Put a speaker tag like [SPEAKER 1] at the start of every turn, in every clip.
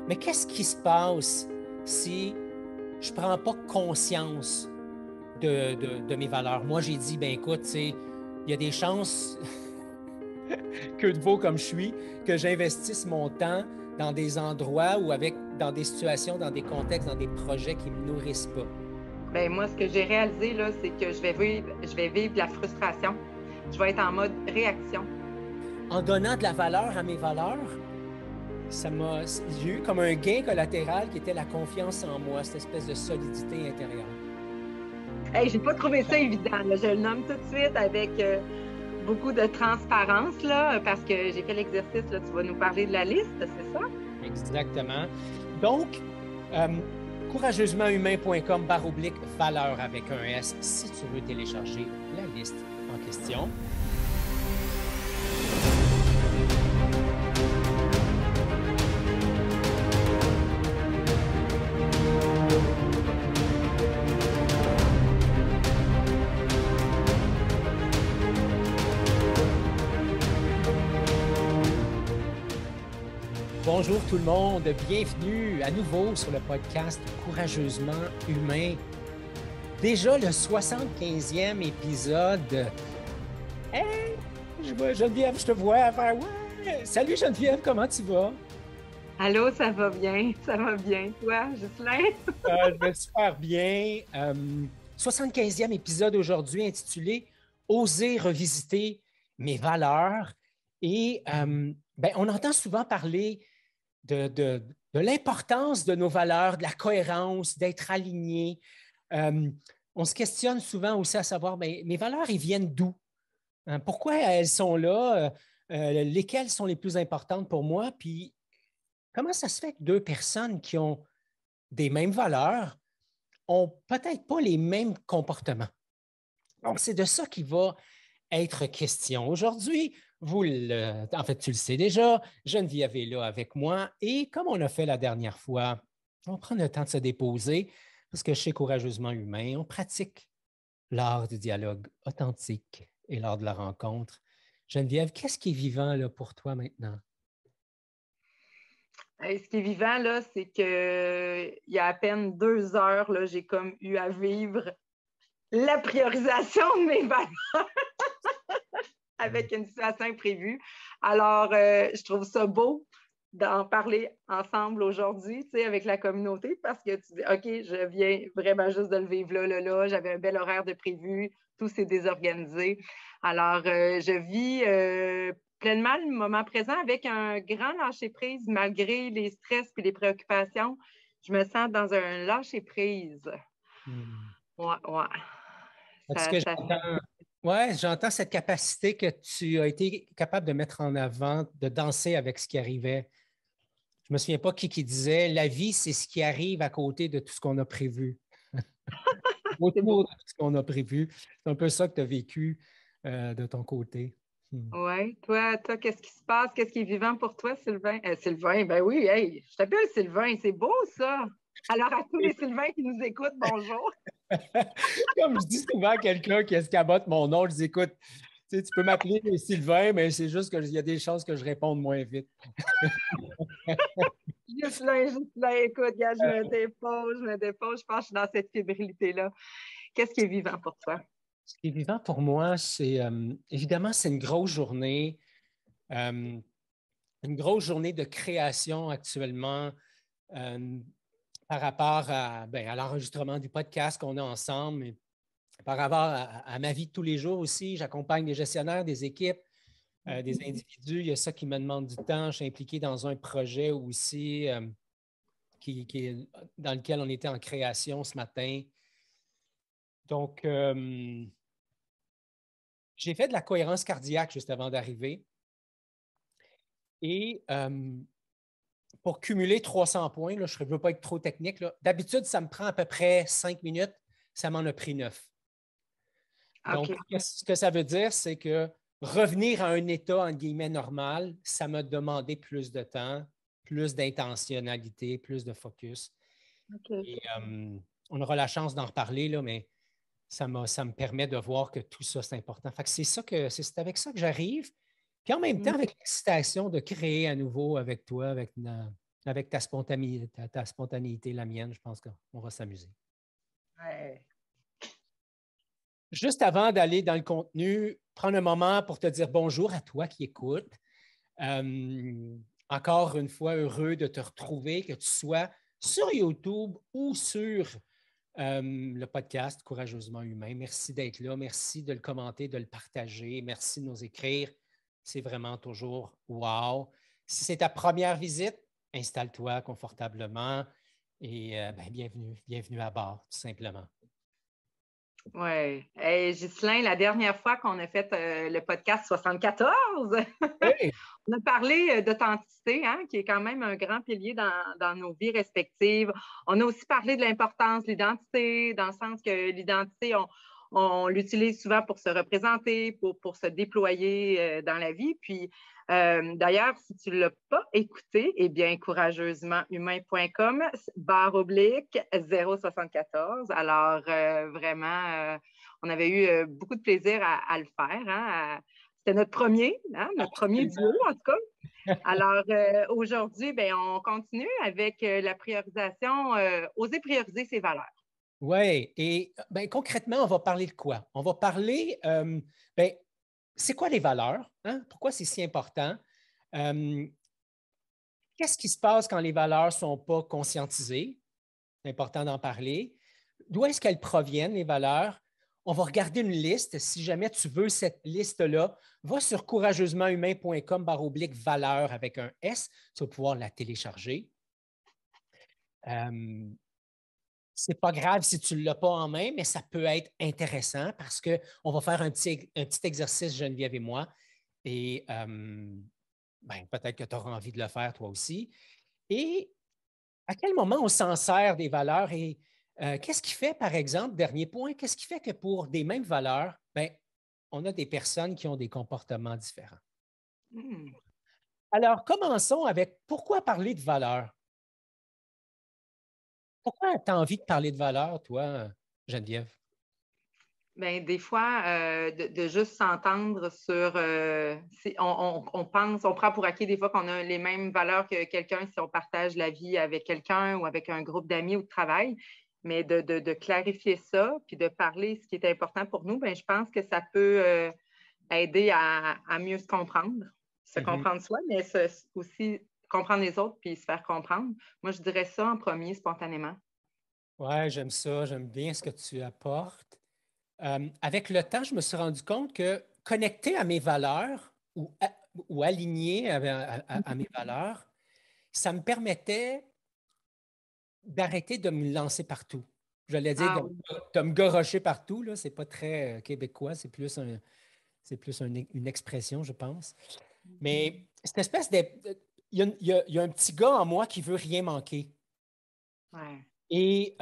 [SPEAKER 1] Mais qu'est-ce qui se passe si je ne prends pas conscience de mes valeurs? Moi, j'ai dit, ben écoute, il y a des chances que de veau comme je suis, que j'investisse mon temps dans des endroits ou dans des situations, dans des contextes, dans des projets qui ne me nourrissent pas.
[SPEAKER 2] Ben moi, ce que j'ai réalisé, là, c'est que je vais vivre la frustration. Je vais être en mode réaction.
[SPEAKER 1] En donnant de la valeur à mes valeurs, j'ai eu comme un gain collatéral qui était la confiance en moi, cette espèce de solidité intérieure.
[SPEAKER 2] Hey, j'ai pas trouvé ça évident, là. Je le nomme tout de suite avec beaucoup de transparence, là, parce que j'ai fait l'exercice, là. Tu vas nous parler de la liste, c'est ça?
[SPEAKER 1] Exactement. Donc, courageusementhumain.com/valeur avec un S si tu veux télécharger la liste en question. Bonjour tout le monde, bienvenue à nouveau sur le podcast Courageusement Humain. Déjà le 75e épisode. Hey, Geneviève, je te vois faire ouais. Salut Geneviève, comment tu vas?
[SPEAKER 2] Allô, ça va bien? Ça va bien. Toi, Ghislain?
[SPEAKER 1] Je vais super bien. 75e épisode aujourd'hui intitulé Oser revisiter mes valeurs. Et on entend souvent parler de l'importance de nos valeurs, de la cohérence, d'être aligné. On se questionne souvent aussi à savoir, mes valeurs, ils viennent d'où? Pourquoi elles sont là? Lesquelles sont les plus importantes pour moi? Puis, comment ça se fait que deux personnes qui ont des mêmes valeurs ont peut-être pas les mêmes comportements? Donc, c'est de ça qui va être question. Aujourd'hui, en fait, tu le sais déjà, Geneviève est là avec moi et comme on a fait la dernière fois, on prend le temps de se déposer parce que chez Courageusement Humain, on pratique l'art du dialogue authentique et l'art de la rencontre. Geneviève, qu'est-ce qui est vivant là, pour toi maintenant?
[SPEAKER 2] Hey, ce qui est vivant, là, c'est que il y a à peine 2 heures, là, j'ai comme eu à vivre la priorisation de mes valeurs avec une situation imprévue. Alors, je trouve ça beau d'en parler ensemble aujourd'hui, tu sais, avec la communauté, parce que tu dis, OK, je viens vraiment juste de le vivre là, j'avais un bel horaire de prévu, tout s'est désorganisé. Alors, je vis pleinement le moment présent avec un grand lâcher-prise, malgré les stress et les préoccupations. Je me sens dans un lâcher-prise.
[SPEAKER 1] Hmm.
[SPEAKER 2] Ouais, ouais.
[SPEAKER 1] Parce
[SPEAKER 2] Ça,
[SPEAKER 1] que
[SPEAKER 2] ça,
[SPEAKER 1] j'entends cette capacité que tu as été capable de mettre en avant, de danser avec ce qui arrivait. Je ne me souviens pas qui disait la vie, c'est ce qui arrive à côté de tout ce qu'on a prévu.
[SPEAKER 2] c'est beau.
[SPEAKER 1] Autour de tout ce qu'on a prévu. C'est un peu ça que tu as vécu de ton côté.
[SPEAKER 2] Oui. Toi, qu'est-ce qui se passe? Qu'est-ce qui est vivant pour toi, Sylvain? Sylvain, ben oui, hey, je t'appelle Sylvain, c'est beau ça. Alors, à tous les Sylvains qui nous écoutent, bonjour.
[SPEAKER 1] Comme je dis souvent à quelqu'un qui escamote mon nom, je dis écoute, tu peux m'appeler Sylvain, mais c'est juste qu'il y a des chances que je réponde moins vite.
[SPEAKER 2] Juste là, écoute, gars, je me dépose, je pense que je suis dans cette fébrilité-là. Qu'est-ce qui est vivant pour toi?
[SPEAKER 1] Ce qui est vivant pour moi, c'est évidemment, c'est euh, une grosse journée de création actuellement euh, par rapport à l'enregistrement du podcast qu'on a ensemble, mais par rapport à ma vie de tous les jours aussi. J'accompagne des gestionnaires, des équipes, des individus. Il y a ça qui me demande du temps. Je suis impliqué dans un projet aussi dans lequel on était en création ce matin. Donc, j'ai fait de la cohérence cardiaque juste avant d'arriver. Et pour cumuler 300 points, là, je ne veux pas être trop technique. D'habitude, ça me prend à peu près 5 minutes. Ça m'en a pris 9. Donc,
[SPEAKER 2] OK.
[SPEAKER 1] ce que ça veut dire, c'est que revenir à un état, entre guillemets, normal, ça m'a demandé plus de temps, plus d'intentionnalité, plus de focus.
[SPEAKER 2] OK.
[SPEAKER 1] Et on aura la chance d'en reparler, là, mais ça me permet de voir que tout ça, c'est important. Fait que c'est avec ça que j'arrive. Puis en même temps, avec l'excitation de créer à nouveau avec toi, avec avec ta spontanéité, la mienne, je pense qu'on va s'amuser.
[SPEAKER 2] Ouais.
[SPEAKER 1] Juste avant d'aller dans le contenu, prendre un moment pour te dire bonjour à toi qui écoutes. Encore une fois, heureux de te retrouver, que tu sois sur YouTube ou sur le podcast Courageusement Humain. Merci d'être là. Merci de le commenter, de le partager. Merci de nous écrire. C'est vraiment toujours wow. Si c'est ta première visite, installe-toi confortablement et bienvenue à bord, tout simplement.
[SPEAKER 2] Oui. Hey, Ghislain, la dernière fois qu'on a fait le podcast 74,
[SPEAKER 1] Hey!
[SPEAKER 2] on a parlé d'authenticité, hein, qui est quand même un grand pilier dans nos vies respectives. On a aussi parlé de l'importance de l'identité, dans le sens que l'identité, on l'utilise souvent pour se représenter, pour se déployer dans la vie. Puis, d'ailleurs, si tu ne l'as pas écouté, eh bien, courageusementhumain.com/074. Alors, vraiment, on avait eu beaucoup de plaisir à le faire. Hein, c'était notre premier duo, en tout cas. Alors, aujourd'hui, on continue avec la priorisation, oser prioriser ses valeurs.
[SPEAKER 1] Oui, et concrètement, on va parler de quoi? On va parler, c'est quoi les valeurs? Hein? Pourquoi c'est si important? Qu'est-ce qui se passe quand les valeurs ne sont pas conscientisées? C'est important d'en parler. D'où est-ce qu'elles proviennent, les valeurs? On va regarder une liste. Si jamais tu veux cette liste-là, va sur courageusementhumain.com/valeurs avec un S. Tu vas pouvoir la télécharger. C'est pas grave si tu ne l'as pas en main, mais ça peut être intéressant parce qu'on va faire un petit exercice, Geneviève et moi, et peut-être que tu auras envie de le faire toi aussi. Et à quel moment on s'en sert des valeurs et qu'est-ce qui fait, par exemple, dernier point, qu'est-ce qui fait que pour des mêmes valeurs, on a des personnes qui ont des comportements différents? Alors, commençons avec pourquoi parler de valeurs? Pourquoi tu as envie de parler de valeurs, toi, Geneviève?
[SPEAKER 2] Bien, des fois, de juste s'entendre sur. On pense, on prend pour acquis des fois qu'on a les mêmes valeurs que quelqu'un si on partage la vie avec quelqu'un ou avec un groupe d'amis ou de travail. Mais de clarifier ça, puis de parler ce qui est important pour nous, je pense que ça peut aider à mieux se comprendre. Se comprendre soi, mais aussi comprendre les autres puis se faire comprendre. Moi, je dirais ça en premier, spontanément.
[SPEAKER 1] Oui, j'aime ça, j'aime bien ce que tu apportes. Avec le temps, je me suis rendu compte que connecter à mes valeurs ou aligner à mes valeurs, ça me permettait d'arrêter de me lancer partout. J'allais dire
[SPEAKER 2] Ah oui.
[SPEAKER 1] de me garrocher partout, là, c'est pas très québécois, c'est plus une expression, je pense. Mais cette espèce de. Il y a un petit gars en moi qui veut rien manquer.
[SPEAKER 2] Ouais.
[SPEAKER 1] Et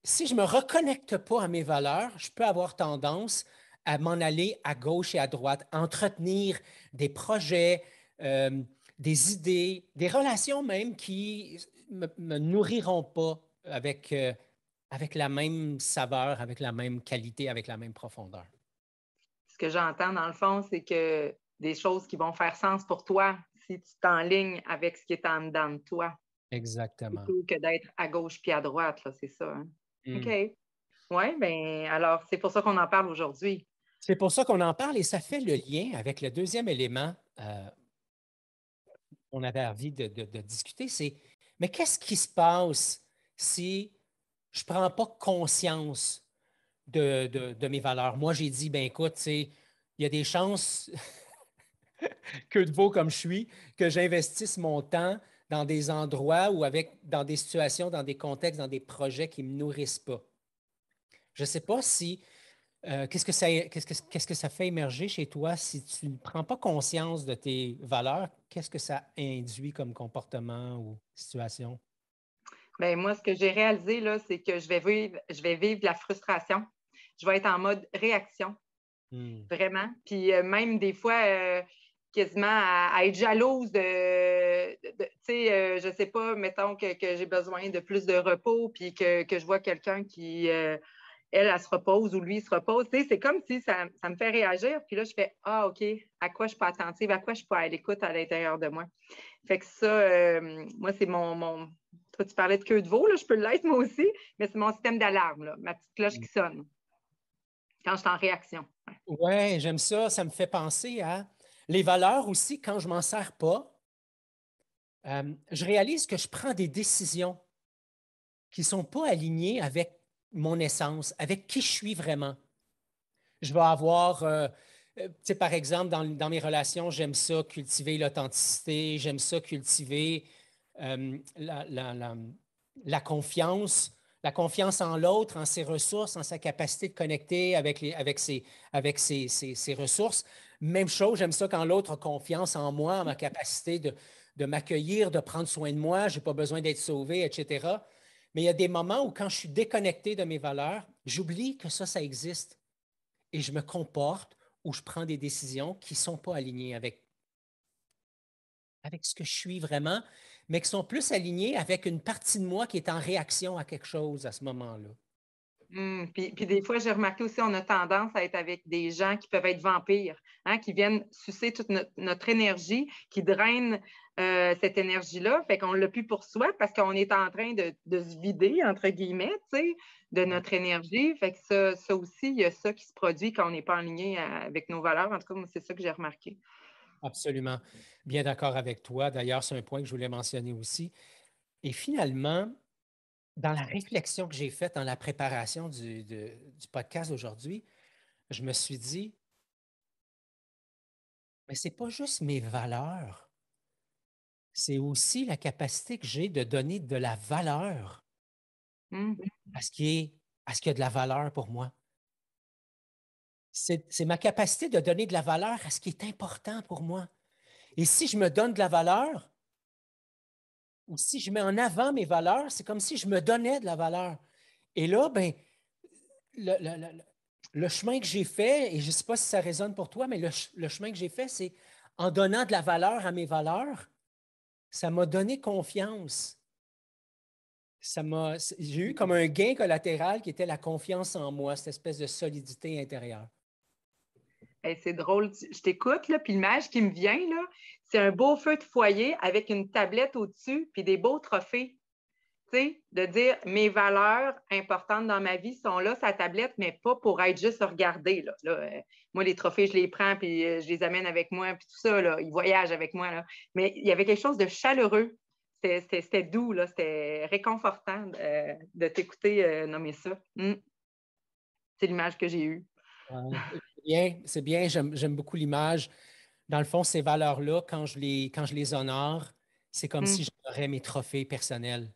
[SPEAKER 1] si je ne me reconnecte pas à mes valeurs, je peux avoir tendance à m'en aller à gauche et à droite, entretenir des projets, des idées, des relations même qui ne me nourriront pas avec la même saveur, avec la même qualité, avec la même profondeur.
[SPEAKER 2] Ce que j'entends, dans le fond, c'est que des choses qui vont faire sens pour toi si tu t'enlignes avec ce qui est en dedans de toi.
[SPEAKER 1] Exactement.
[SPEAKER 2] Plutôt que d'être à gauche puis à droite, là, c'est ça. Hein? OK.
[SPEAKER 1] Mm.
[SPEAKER 2] Oui, alors, c'est pour ça qu'on en parle aujourd'hui.
[SPEAKER 1] C'est pour ça qu'on en parle et ça fait le lien avec le deuxième élément qu'on avait envie de discuter, c'est mais qu'est-ce qui se passe si je ne prends pas conscience de mes valeurs? Moi, j'ai dit, ben écoute, il y a des chances que de veau comme je suis, que j'investisse mon temps dans des endroits ou dans des situations, dans des contextes, dans des projets qui ne me nourrissent pas. Je ne sais pas si qu'est-ce que ça fait émerger chez toi si tu ne prends pas conscience de tes valeurs? Qu'est-ce que ça induit comme comportement ou situation?
[SPEAKER 2] Moi, ce que j'ai réalisé, là, c'est que je vais vivre la frustration. Je vais être en mode réaction, vraiment. Puis même des fois, quasiment à être jalouse tu sais, je sais pas, mettons que j'ai besoin de plus de repos, puis que je vois quelqu'un qui elle se repose ou lui, il se repose. Tu sais, c'est comme si ça me fait réagir. Puis là, je fais, ah, OK, à quoi je suis pas attentive, à quoi je suis pas à l'écoute à l'intérieur de moi. Fait que ça, moi, c'est mon... Toi, tu parlais de queue de veau, là, je peux l'être moi aussi, mais c'est mon système d'alarme, là, ma petite cloche qui sonne quand je suis en réaction.
[SPEAKER 1] Ouais, j'aime ça. Ça me fait penser à les valeurs aussi, quand je m'en sers pas, je réalise que je prends des décisions qui ne sont pas alignées avec mon essence, avec qui je suis vraiment. Je vais avoir, tu sais, par exemple, dans mes relations, j'aime ça cultiver l'authenticité, j'aime ça cultiver euh, la, la- la- la confiance en l'autre, en ses ressources, en sa capacité de connecter avec ses ressources. Même chose, j'aime ça quand l'autre a confiance en moi, en ma capacité de m'accueillir, de prendre soin de moi, je n'ai pas besoin d'être sauvé, etc. Mais il y a des moments où quand je suis déconnecté de mes valeurs, j'oublie que ça existe et je me comporte ou je prends des décisions qui ne sont pas alignées avec ce que je suis vraiment, mais qui sont plus alignées avec une partie de moi qui est en réaction à quelque chose à ce moment-là.
[SPEAKER 2] Puis des fois, j'ai remarqué aussi, on a tendance à être avec des gens qui peuvent être vampires, hein, qui viennent sucer toute notre énergie, qui drainent cette énergie-là. Fait qu'on ne l'a plus pour soi parce qu'on est en train de se vider, entre guillemets, tu sais, de notre énergie. Fait que ça aussi, il y a ça qui se produit quand on n'est pas aligné avec nos valeurs. En tout cas, moi, c'est ça que j'ai remarqué.
[SPEAKER 1] Absolument. Bien d'accord avec toi. D'ailleurs, c'est un point que je voulais mentionner aussi. Et finalement, dans la réflexion que j'ai faite dans la préparation du podcast d'aujourd'hui, je me suis dit, mais ce n'est pas juste mes valeurs, c'est aussi la capacité que j'ai de donner de la valeur
[SPEAKER 2] Mm.
[SPEAKER 1] à ce qui a de la valeur pour moi. C'est ma capacité de donner de la valeur à ce qui est important pour moi. Et si je me donne de la valeur, ou si je mets en avant mes valeurs, c'est comme si je me donnais de la valeur. Et là, ben, le, le- le- le chemin que j'ai fait, et je ne sais pas si ça résonne pour toi, mais le chemin que j'ai fait, c'est en donnant de la valeur à mes valeurs, ça m'a donné confiance. J'ai eu comme un gain collatéral qui était la confiance en moi, cette espèce de solidité intérieure.
[SPEAKER 2] Hey, c'est drôle, je t'écoute, là, puis l'image qui me vient, là, c'est un beau feu de foyer avec une tablette au-dessus, puis des beaux trophées. Tu sais, de dire mes valeurs importantes dans ma vie sont là, sa tablette, mais pas pour être juste regardée. Moi, les trophées, je les prends, puis je les amène avec moi, puis tout ça, là, ils voyagent avec moi. Là. Mais il y avait quelque chose de chaleureux. C'était doux, là, c'était réconfortant de t'écouter nommer ça. C'est l'image que j'ai eue.
[SPEAKER 1] Ouais. C'est bien, j'aime beaucoup l'image. Dans le fond, ces valeurs-là, quand je les honore, c'est comme si
[SPEAKER 2] Mm.
[SPEAKER 1] j'honorais mes trophées personnels.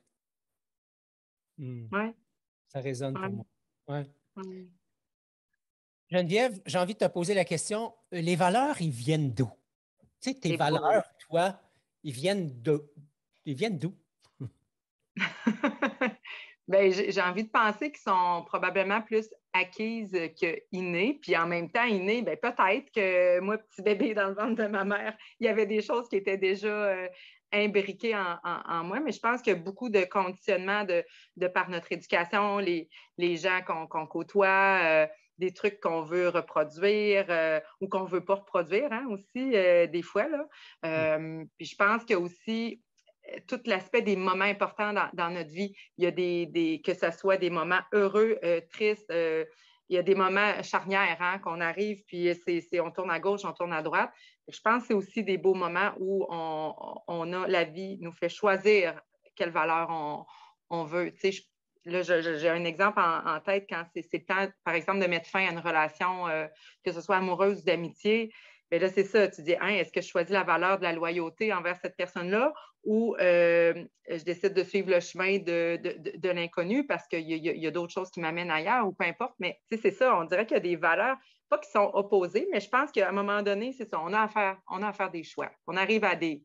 [SPEAKER 1] Hmm.
[SPEAKER 2] Ouais,
[SPEAKER 1] Ça résonne pour
[SPEAKER 2] ouais,
[SPEAKER 1] moi. Ouais.
[SPEAKER 2] ouais.
[SPEAKER 1] Geneviève, j'ai envie de te poser la question, les valeurs, ils viennent d'où? Tu sais, tes
[SPEAKER 2] Et boy.
[SPEAKER 1] valeurs, toi, ils viennent d'où?
[SPEAKER 2] Ben, j'ai envie de penser qu'ils sont probablement plus acquises que innées. Puis en même temps, innées, ben, peut-être que moi, petit bébé dans le ventre de ma mère, il y avait des choses qui étaient déjà imbriquées en moi. Mais je pense qu'il y a beaucoup de conditionnement de par notre éducation, les gens qu'on côtoie, des trucs qu'on veut reproduire ou qu'on ne veut pas reproduire hein, aussi, des fois. Là. Puis je pense qu'il y a aussi tout l'aspect des moments importants dans notre vie. Il y a que ce soit des moments heureux, tristes, il y a des moments charnières hein, qu'on arrive, puis on tourne à gauche, on tourne à droite. Je pense que c'est aussi des beaux moments où on a la vie, nous fait choisir quelle valeur on veut. Tu sais, là, j'ai un exemple en tête quand c'est le temps, par exemple, de mettre fin à une relation, que ce soit amoureuse ou d'amitié. Mais là, c'est ça, tu dis, hein, est-ce que je choisis la valeur de la loyauté envers cette personne-là ou je décide de suivre le chemin de l'inconnu parce qu'il y a d'autres choses qui m'amènent ailleurs ou peu importe. Mais c'est ça, on dirait qu'il y a des valeurs, pas qui sont opposées, mais je pense qu'à un moment donné, c'est ça, on a à faire des choix. On arrive à des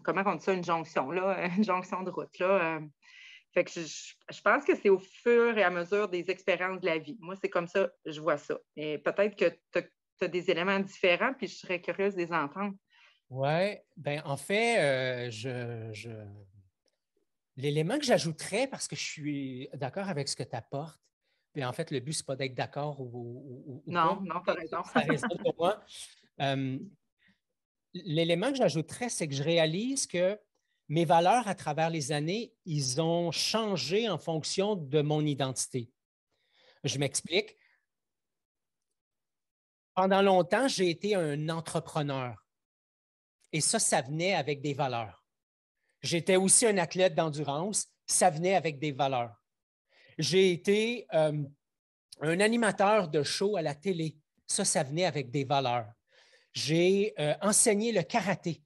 [SPEAKER 2] comment on dit ça, une jonction, là, une jonction de route. Là, fait que je pense que c'est au fur et à mesure des expériences de la vie. Moi, c'est comme ça, je vois ça. Et peut-être que tu as des éléments différents, puis je serais curieuse de les entendre.
[SPEAKER 1] Oui, ben en fait, l'élément que j'ajouterais, parce que je suis d'accord avec ce que tu apportes, puis en fait, le but, ce n'est pas d'être d'accord ou
[SPEAKER 2] Non,
[SPEAKER 1] pas.
[SPEAKER 2] non, tu as raison.
[SPEAKER 1] Ça résonne pour moi. L'élément que j'ajouterais, c'est que je réalise que mes valeurs à travers les années, ils ont changé en fonction de mon identité. Je m'explique. Pendant longtemps, j'ai été un entrepreneur. Et ça venait avec des valeurs. J'étais aussi un athlète d'endurance. Ça venait avec des valeurs. J'ai été un animateur de show à la télé. Ça venait avec des valeurs. J'ai enseigné le karaté.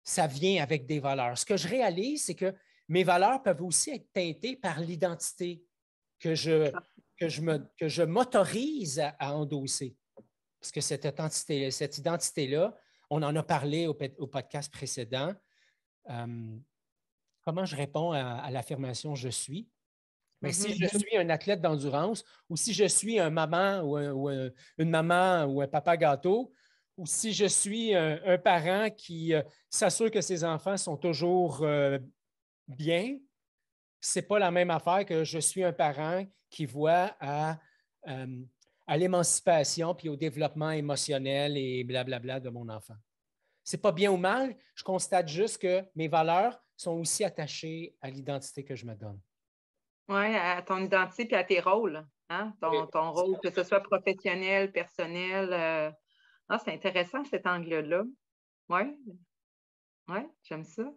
[SPEAKER 1] Ça vient avec des valeurs. Ce que je réalise, c'est que mes valeurs peuvent aussi être teintées par l'identité que je m'autorise à endosser. Parce que cette identité-là, on en a parlé au podcast précédent. Comment je réponds à l'affirmation « je suis ». Mais si je suis un athlète d'endurance ou si je suis un maman ou une maman ou un papa gâteau ou si je suis un parent qui s'assure que ses enfants sont toujours bien, ce n'est pas la même affaire que je suis un parent qui voit à l'émancipation puis au développement émotionnel et blablabla de mon enfant. Ce n'est pas bien ou mal, je constate juste que mes valeurs sont aussi attachées à l'identité que je me donne.
[SPEAKER 2] Oui, à ton identité et à tes rôles. Hein? Ton rôle, que ce soit professionnel, personnel. C'est intéressant cet angle-là. Oui, j'aime ça.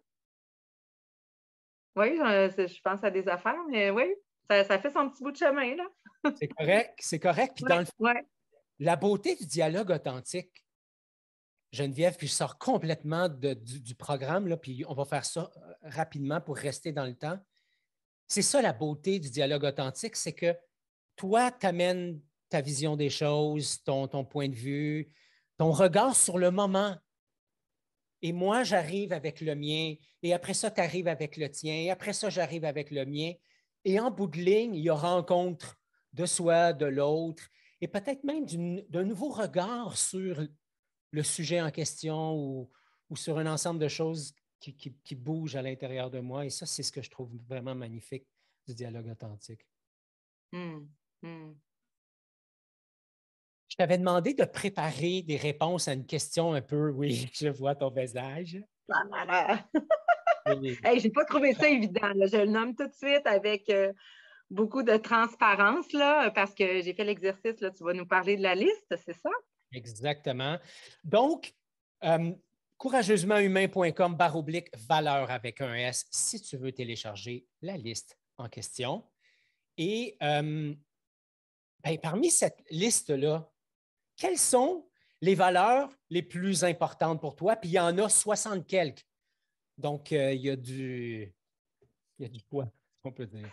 [SPEAKER 2] Oui, je pense à des affaires, mais oui, ça fait son petit bout de chemin, là.
[SPEAKER 1] C'est correct. Puis dans le fond, la beauté du dialogue authentique, Geneviève, puis je sors complètement du programme, là, puis on va faire ça rapidement pour rester dans le temps. C'est ça la beauté du dialogue authentique, c'est que toi, tu amènes ta vision des choses, ton point de vue, ton regard sur le moment. Et moi, j'arrive avec le mien, et après ça, tu arrives avec le tien, et après ça, j'arrive avec le mien. Et en bout de ligne, il y a rencontre de soi, de l'autre, et peut-être même d'un nouveau regard sur le sujet en question ou sur un ensemble de choses qui bougent à l'intérieur de moi. Et ça, c'est ce que je trouve vraiment magnifique du dialogue authentique. Je t'avais demandé de préparer des réponses à une question un peu, oui, je vois ton visage.
[SPEAKER 2] Hey, j'ai pas trouvé ça évident. Là. Je le nomme tout de suite avec beaucoup de transparence, là, parce que j'ai fait l'exercice. Là, tu vas nous parler de la liste, c'est ça?
[SPEAKER 1] Exactement. Donc, courageusementhumain.com/valeur avec un S si tu veux télécharger la liste en question. Et parmi cette liste-là, quelles sont les valeurs les plus importantes pour toi? Puis il y en a 60 quelques. Donc, il y a du poids, on peut dire.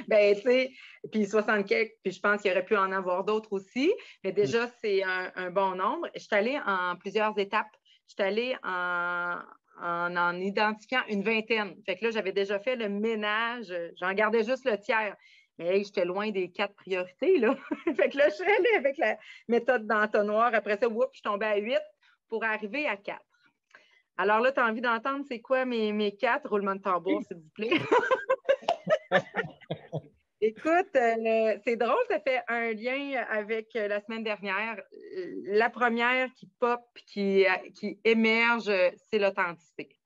[SPEAKER 2] Ben, tu sais, puis 60 quelques, puis je pense qu'il y aurait pu en avoir d'autres aussi. Mais déjà, c'est un bon nombre. Je suis allée en plusieurs étapes. Je suis allée en identifiant une vingtaine. Fait que là, j'avais déjà fait le ménage. J'en gardais juste le tiers. Mais hey, j'étais loin des 4 priorités, là. Fait que là, je suis allée avec la méthode d'entonnoir. Après ça, je suis tombée à 8 pour arriver à 4. Alors là, tu as envie d'entendre c'est quoi mes 4? Roulement de tambour, s'il vous plaît. Écoute, c'est drôle, ça fait un lien avec la semaine dernière. La première qui pop, qui émerge, c'est l'authenticité.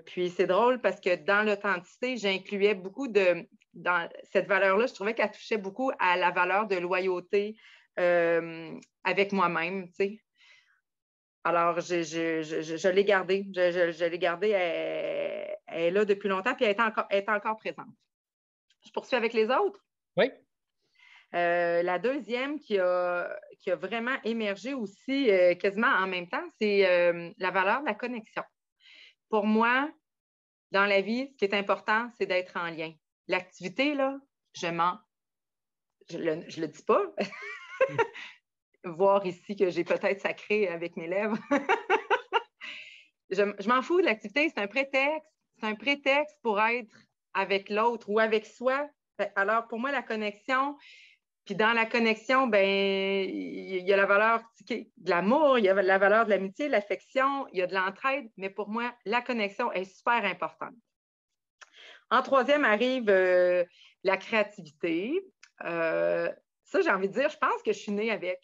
[SPEAKER 2] Puis c'est drôle parce que dans l'authenticité, j'incluais beaucoup dans cette valeur-là, je trouvais qu'elle touchait beaucoup à la valeur de loyauté avec moi-même, tu sais. Alors, je l'ai gardée. Je l'ai gardée. Elle est là depuis longtemps, puis elle est encore présente. Je poursuis avec les autres?
[SPEAKER 1] Oui.
[SPEAKER 2] La deuxième qui a vraiment émergé aussi quasiment en même temps, c'est la valeur de la connexion. Pour moi, dans la vie, ce qui est important, c'est d'être en lien. L'activité, là, je le dis pas. Voir ici que j'ai peut-être sacré avec mes lèvres. Je m'en fous de l'activité, c'est un prétexte. C'est un prétexte pour être avec l'autre ou avec soi. Alors, pour moi, la connexion, puis dans la connexion, ben, il y a la valeur de l'amour, il y a la valeur de l'amitié, de l'affection, il y a de l'entraide, mais pour moi, la connexion est super importante. En troisième arrive La créativité, ça, j'ai envie de dire, je pense que je suis née avec.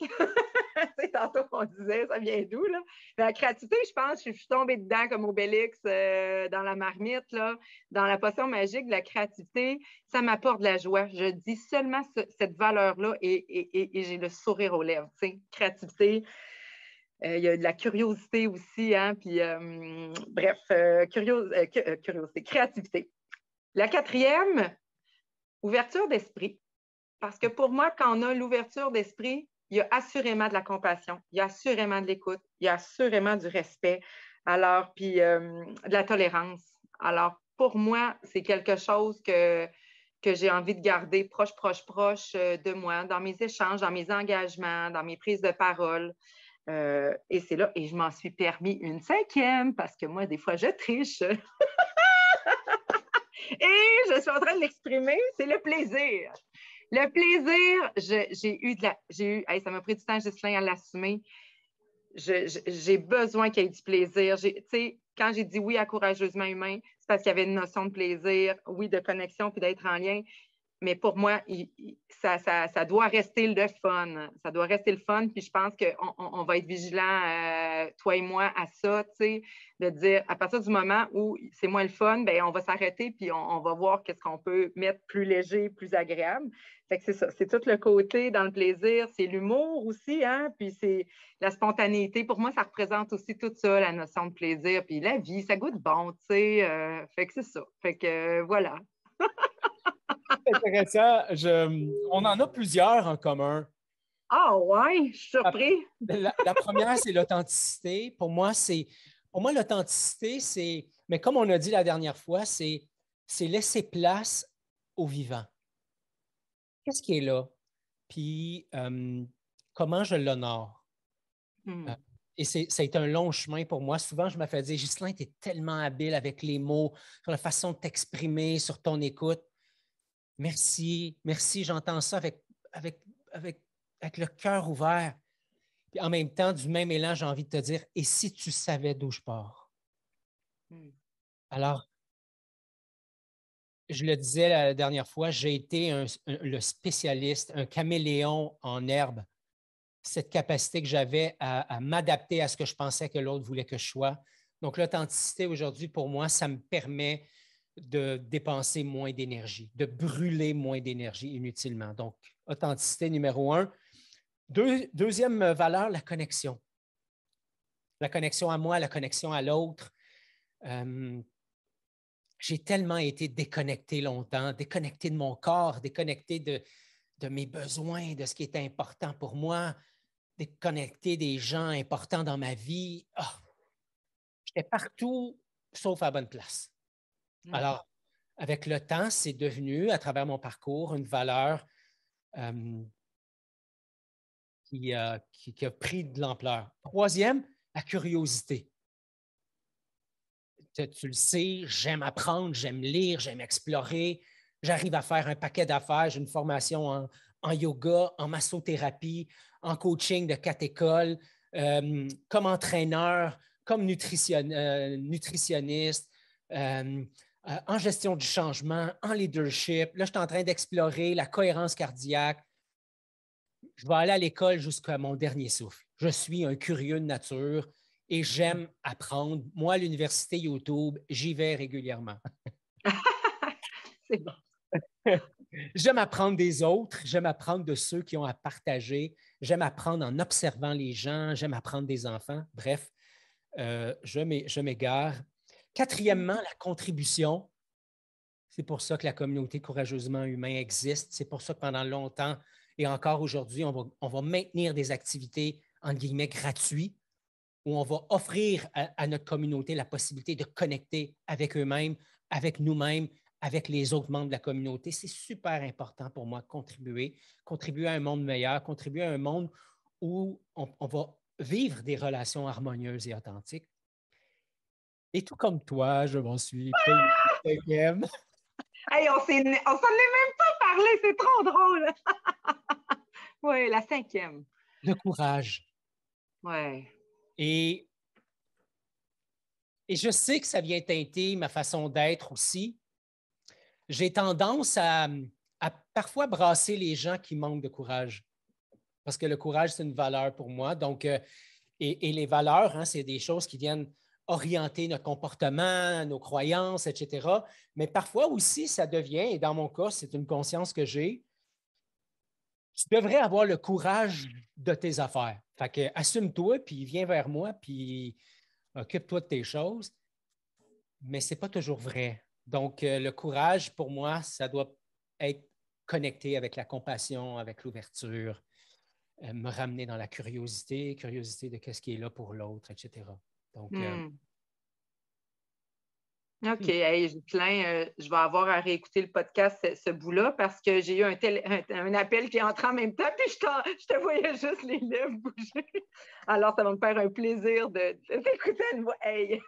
[SPEAKER 2] Tantôt, on disait, ça vient d'où, là? La créativité, je pense que je suis tombée dedans comme Obélix dans la marmite, là, dans la potion magique de la créativité. Ça m'apporte de la joie. Je dis seulement cette valeur-là et j'ai le sourire aux lèvres. Créativité, il y a de la curiosité aussi, hein? Puis, bref, curiosité, créativité. La quatrième, ouverture d'esprit. Parce que pour moi, quand on a l'ouverture d'esprit, il y a assurément de la compassion, il y a assurément de l'écoute, il y a assurément du respect, alors, puis de la tolérance. Alors, pour moi, c'est quelque chose que j'ai envie de garder proche de moi, dans mes échanges, dans mes engagements, dans mes prises de parole. Et c'est là, et je m'en suis permis une cinquième, parce que moi, des fois, je triche. Et je suis en train de l'exprimer, c'est le plaisir. Le plaisir, hey, ça m'a pris du temps, Ghislain, à l'assumer. J'ai besoin qu'il y ait du plaisir. Quand j'ai dit oui à Courageusement Humain, c'est parce qu'il y avait une notion de plaisir, oui, de connexion, puis d'être en lien. Mais pour moi, ça doit rester le fun. Ça doit rester le fun. Puis je pense qu'on va être vigilants, toi et moi, à ça, de dire à partir du moment où c'est moins le fun, bien, on va s'arrêter puis on va voir qu'est-ce qu'on peut mettre plus léger, plus agréable. Fait que c'est ça. C'est tout le côté dans le plaisir. C'est l'humour aussi, hein? Puis c'est la spontanéité. Pour moi, ça représente aussi tout ça, la notion de plaisir. Puis la vie, ça goûte bon, tu sais. Fait que c'est ça. Fait que voilà.
[SPEAKER 1] Intéressant. On en a plusieurs en commun.
[SPEAKER 2] Ah ouais, je suis surpris.
[SPEAKER 1] La première, c'est l'authenticité. Pour moi, l'authenticité, mais comme on a dit la dernière fois, c'est laisser place au vivant. Qu'est-ce qui est là? Puis comment je l'honore? Et ça a été un long chemin pour moi. Souvent, je me fais dire, Ghislain, tu es tellement habile avec les mots, sur la façon de t'exprimer, sur ton écoute. Merci, j'entends ça avec le cœur ouvert. Puis en même temps, du même élan, j'ai envie de te dire, et si tu savais d'où je pars? Alors, je le disais la dernière fois, j'ai été le spécialiste, un caméléon en herbe. Cette capacité que j'avais à m'adapter à ce que je pensais que l'autre voulait que je sois. Donc, l'authenticité aujourd'hui, pour moi, ça me permet de dépenser moins d'énergie, de brûler moins d'énergie inutilement. Donc, authenticité numéro 1. Deuxième valeur, la connexion. La connexion à moi, la connexion à l'autre. J'ai tellement été déconnecté longtemps, déconnecté de mon corps, déconnecté de mes besoins, de ce qui était important pour moi, déconnecté des gens importants dans ma vie. Oh, j'étais partout, sauf à la bonne place. Alors, avec le temps, c'est devenu, à travers mon parcours, une valeur qui a pris de l'ampleur. Troisième, la curiosité. Tu le sais, j'aime apprendre, j'aime lire, j'aime explorer. J'arrive à faire un paquet d'affaires. J'ai une formation en yoga, en massothérapie, en coaching de 4 écoles, comme entraîneur, comme nutritionniste, en gestion du changement, en leadership. Là, je suis en train d'explorer la cohérence cardiaque. Je vais aller à l'école jusqu'à mon dernier souffle. Je suis un curieux de nature et j'aime apprendre. Moi, à l'université YouTube, j'y vais régulièrement.
[SPEAKER 2] C'est bon.
[SPEAKER 1] J'aime apprendre des autres, j'aime apprendre de ceux qui ont à partager, j'aime apprendre en observant les gens, j'aime apprendre des enfants. Bref, je m'égare. Quatrièmement, la contribution. C'est pour ça que la communauté Courageusement Humain existe. C'est pour ça que pendant longtemps et encore aujourd'hui, on va maintenir des activités, entre guillemets, gratuites, où on va offrir à notre communauté la possibilité de connecter avec eux-mêmes, avec nous-mêmes, avec les autres membres de la communauté. C'est super important pour moi de contribuer à un monde meilleur, contribuer à un monde où on va vivre des relations harmonieuses et authentiques. Et tout comme toi, je m'en suis payé cinquième.
[SPEAKER 2] Hey, on s'en est même pas parlé, c'est trop drôle. Oui, la cinquième.
[SPEAKER 1] Le courage.
[SPEAKER 2] Oui.
[SPEAKER 1] Et je sais que ça vient teinter ma façon d'être aussi. J'ai tendance à à parfois brasser les gens qui manquent de courage. Parce que le courage, c'est une valeur pour moi. Donc, et les valeurs, hein, c'est des choses qui viennent orienter notre comportement, nos croyances, etc. Mais parfois aussi, ça devient, et dans mon cas, c'est une conscience que j'ai, tu devrais avoir le courage de tes affaires. Fait que assume-toi, puis viens vers moi, puis occupe-toi de tes choses. Mais ce n'est pas toujours vrai. Donc, le courage, pour moi, ça doit être connecté avec la compassion, avec l'ouverture, me ramener dans la curiosité, curiosité de qu'est-ce qui est là pour l'autre, etc. Donc,
[SPEAKER 2] OK. Hey, je vais avoir à réécouter le podcast, ce bout-là, parce que j'ai eu un appel qui est entré en même temps, puis je te voyais juste les lèvres bouger. Alors, ça va me faire un plaisir d'écouter une voix. Hey!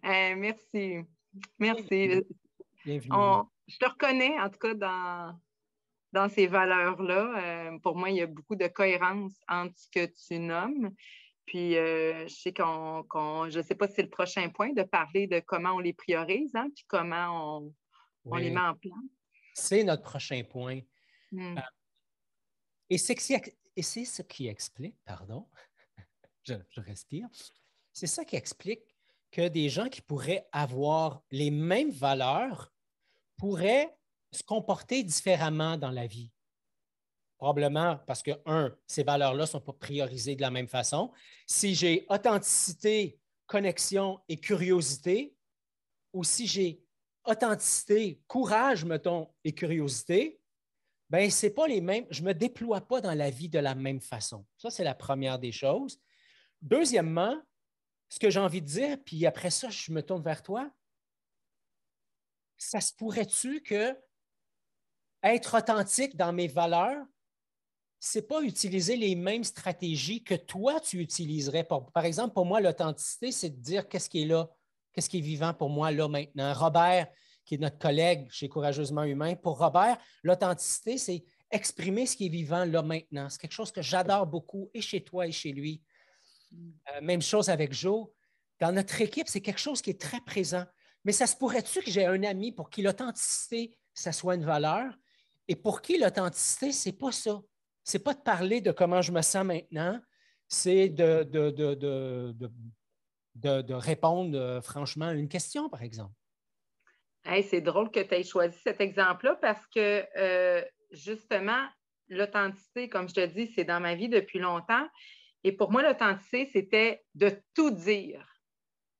[SPEAKER 2] Merci. Merci.
[SPEAKER 1] bienvenue.
[SPEAKER 2] Je te reconnais, en tout cas, dans ces valeurs-là. Pour moi, il y a beaucoup de cohérence entre ce que tu nommes. Puis, je sais je ne sais pas si c'est le prochain point de parler de comment on les priorise, hein, puis comment on les met en place.
[SPEAKER 1] C'est notre prochain point.
[SPEAKER 2] Mm.
[SPEAKER 1] Et c'est ce qui explique, pardon, je respire, c'est ça qui explique que des gens qui pourraient avoir les mêmes valeurs pourraient se comporter différemment dans la vie. Probablement parce que, ces valeurs-là ne sont pas priorisées de la même façon. Si j'ai authenticité, connexion et curiosité, ou si j'ai authenticité, courage, mettons, et curiosité, ben c'est pas les mêmes, je ne me déploie pas dans la vie de la même façon. Ça, c'est la première des choses. Deuxièmement, ce que j'ai envie de dire, puis après ça, je me tourne vers toi, ça se pourrait-tu que être authentique dans mes valeurs, c'est pas utiliser les mêmes stratégies que toi, tu utiliserais. Par exemple, pour moi, l'authenticité, c'est de dire qu'est-ce qui est là, qu'est-ce qui est vivant pour moi là maintenant. Robert, qui est notre collègue chez Courageusement Humain, pour Robert, l'authenticité, c'est exprimer ce qui est vivant là maintenant. C'est quelque chose que j'adore beaucoup, et chez toi et chez lui. Même chose avec Joe. Dans notre équipe, c'est quelque chose qui est très présent. Mais ça se pourrait-tu que j'ai un ami pour qui l'authenticité, ça soit une valeur, et pour qui l'authenticité, c'est pas ça. C'est pas de parler de comment je me sens maintenant, c'est de répondre franchement à une question, par exemple.
[SPEAKER 2] Hey, c'est drôle que tu aies choisi cet exemple-là parce que, justement, l'authenticité, comme je te dis, c'est dans ma vie depuis longtemps. Et pour moi, l'authenticité, c'était de tout dire.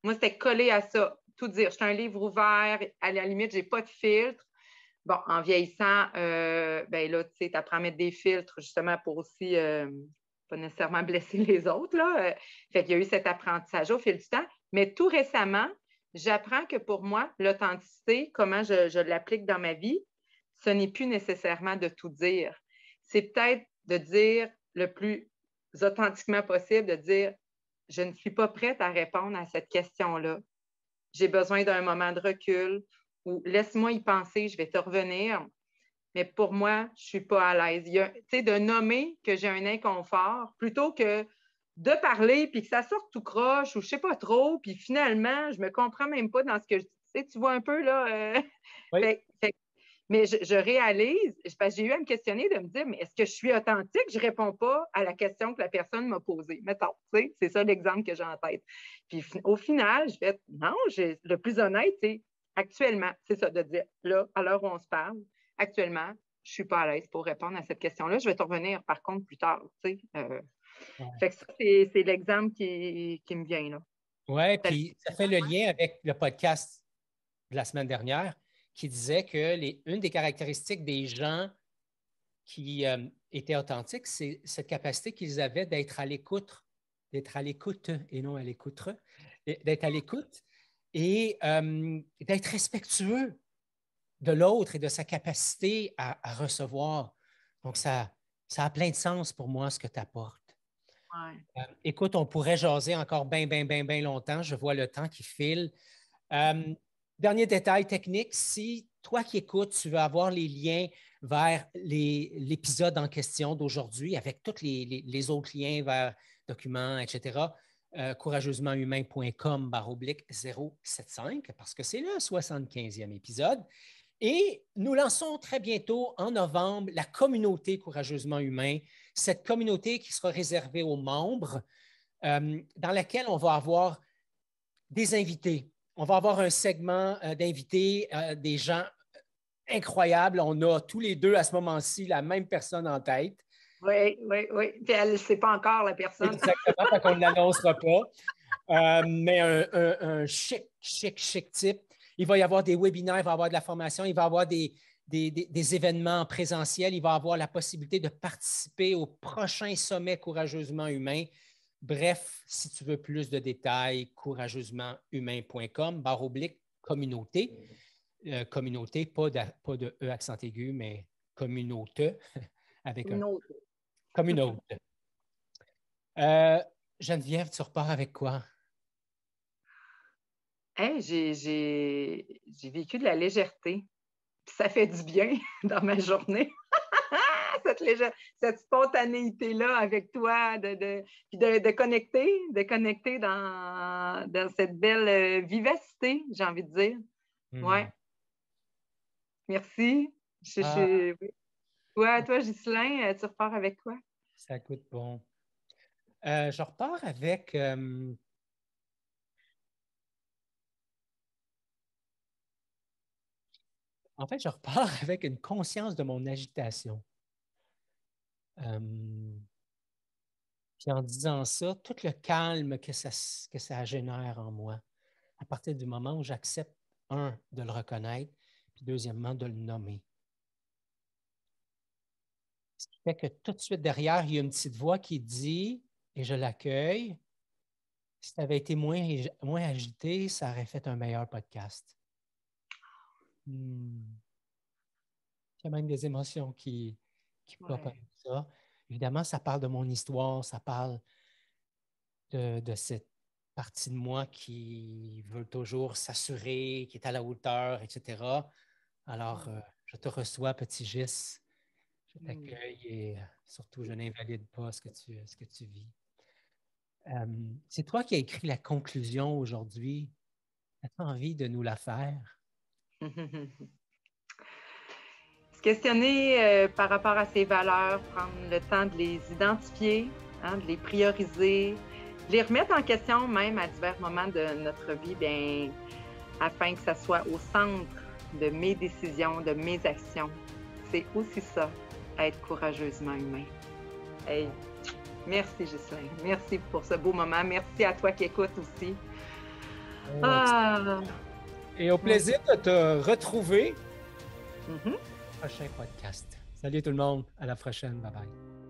[SPEAKER 2] Moi, c'était collé à ça, tout dire. J'étais un livre ouvert, à la limite, je n'ai pas de filtre. Bon, en vieillissant, ben là, tu sais, tu apprends à mettre des filtres justement pour aussi pas nécessairement blesser les autres, là. Fait qu'il y a eu cet apprentissage au fil du temps. Mais tout récemment, j'apprends que pour moi, l'authenticité, comment je l'applique dans ma vie, ce n'est plus nécessairement de tout dire. C'est peut-être de dire le plus authentiquement possible, de dire, je ne suis pas prête à répondre à cette question-là. J'ai besoin d'un moment de recul ou laisse-moi y penser, je vais te revenir. Mais pour moi, je ne suis pas à l'aise. Tu sais, de nommer que j'ai un inconfort plutôt que de parler puis que ça sorte tout croche ou je ne sais pas trop, puis finalement, je ne me comprends même pas dans ce que je dis. Tu sais, tu vois un peu, là.
[SPEAKER 1] Oui.
[SPEAKER 2] Mais je réalise, parce que j'ai eu à me questionner de me dire, mais est-ce que je suis authentique? Je ne réponds pas à la question que la personne m'a posée. Mettons, tu sais, c'est ça l'exemple que j'ai en tête. Puis au final, je fais, non, le plus honnête, c'est actuellement, c'est ça, de dire, là, à l'heure où on se parle, actuellement, je ne suis pas à l'aise pour répondre à cette question-là. Je vais te revenir, par contre, plus tard, tu sais. Fait que ça, c'est l'exemple qui me vient, là.
[SPEAKER 1] Oui, puis ça fait le lien avec le podcast de la semaine dernière qui disait que une des caractéristiques des gens qui étaient authentiques, c'est cette capacité qu'ils avaient d'être à l'écoute et non à l'écoute, d'être à l'écoute et d'être respectueux de l'autre et de sa capacité à recevoir. Donc, ça a plein de sens pour moi, ce que tu apportes.
[SPEAKER 2] Ouais.
[SPEAKER 1] Écoute, on pourrait jaser encore bien, bien, bien, bien longtemps. Je vois le temps qui file. Dernier détail technique, si toi qui écoutes, tu veux avoir les liens vers l'épisode en question d'aujourd'hui avec tous les autres liens vers documents, etc., courageusementhumain.com/075 parce que c'est le 75e épisode. Et nous lançons très bientôt, en novembre, la communauté Courageusement Humain, cette communauté qui sera réservée aux membres, dans laquelle on va avoir des invités. On va avoir un segment d'invités, des gens incroyables. On a tous les deux à ce moment-ci la même personne en tête.
[SPEAKER 2] Oui. Puis elle ne sait pas encore, la personne.
[SPEAKER 1] Exactement, fait qu'on ne l'annoncera pas. Mais un chic type. Il va y avoir des webinaires, il va y avoir de la formation, il va y avoir des événements présentiels, il va y avoir la possibilité de participer au prochain sommet Courageusement Humain. Bref, si tu veux plus de détails, courageusement-humain.com/communauté. Communauté, pas de E accent aigu, mais communauté avec un communauté. Geneviève, tu repars avec quoi?
[SPEAKER 2] Hey, j'ai vécu de la légèreté. Puis ça fait du bien dans ma journée. Cette spontanéité-là avec toi, de connecter dans cette belle vivacité, j'ai envie de dire. Ouais. Merci. Toi, Ghislain, tu repars avec quoi?
[SPEAKER 1] Ça coûte bon. Je repars avec... En fait, je repars avec une conscience de mon agitation. Puis en disant ça, tout le calme que ça génère en moi, à partir du moment où j'accepte, un, de le reconnaître, puis deuxièmement, de le nommer. Ce qui fait que tout de suite derrière, il y a une petite voix qui dit, et je l'accueille, si tu avais été moins agité, ça aurait fait un meilleur podcast. Il y a même des émotions qui popent avec ça. Évidemment, ça parle de mon histoire, ça parle de cette partie de moi qui veut toujours s'assurer, qui est à la hauteur, etc. Alors, je te reçois, petit Gis. Je t'accueille et surtout, je n'invalide pas ce que tu vis. C'est toi qui as écrit la conclusion aujourd'hui. As-tu envie de nous la faire?
[SPEAKER 2] Se questionner par rapport à ses valeurs, prendre le temps de les identifier, de les prioriser, de les remettre en question même à divers moments de notre vie, bien, afin que ça soit au centre de mes décisions, de mes actions. C'est aussi ça, être courageusement humain. Hey, merci Ghislain, merci pour ce beau moment. Merci à toi qui écoutes aussi.
[SPEAKER 1] Et au plaisir de te retrouver au prochain podcast. Salut tout le monde, à la prochaine, bye bye.